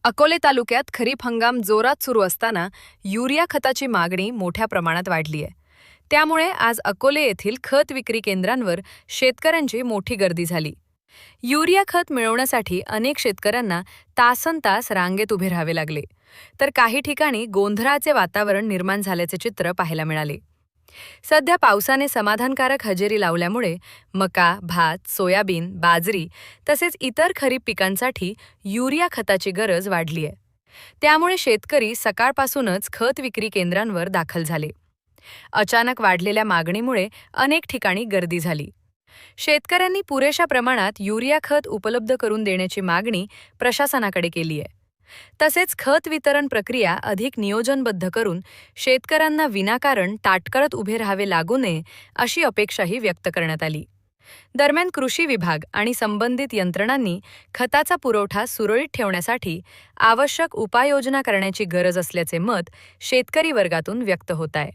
अकोले तालुक्यात खरीप हंगाम जोरात सुरू असताना युरिया खताची मागणी मोठ्या प्रमाणात वाढली आहे. त्यामुळे आज अकोले येथील खत विक्री केंद्रांवर शेतकऱ्यांची मोठी गर्दी झाली. युरिया खत मिळवण्यासाठी अनेक शेतकऱ्यांना तासनतास रांगेत उभे राहावे लागले, तर काही ठिकाणी गोंधळाचे वातावरण निर्माण झाल्याचे चित्र पाहायला मिळाले. सध्या पावसाने समाधानकारक हजेरी लावल्यामुळे मका, भात, सोयाबीन, बाजरी तसेच इतर खरीप पिकांसाठी युरिया खताची गरज वाढली आहे. त्यामुळे शेतकरी सकाळपासूनच खत विक्री केंद्रांवर दाखल झाले. अचानक वाढलेल्या मागणीमुळे अनेक ठिकाणी गर्दी झाली. शेतकऱ्यांनी पुरेशा प्रमाणात युरिया खत उपलब्ध करून देण्याची मागणी प्रशासनाकडे केली आहे. तसेच खत वितरण प्रक्रिया अधिक नियोजनबद्ध करून शेतकऱ्यांना विनाकारण ताटकळत उभे राहावे लागू नये अशी अपेक्षाही व्यक्त करण्यात आली. दरम्यान कृषी विभाग आणि संबंधित यंत्रणांनी खताचा पुरवठा सुरळीत ठेवण्यासाठी आवश्यक उपाययोजना करण्याची गरज असल्याचे मत शेतकरी वर्गातून व्यक्त होत आहे.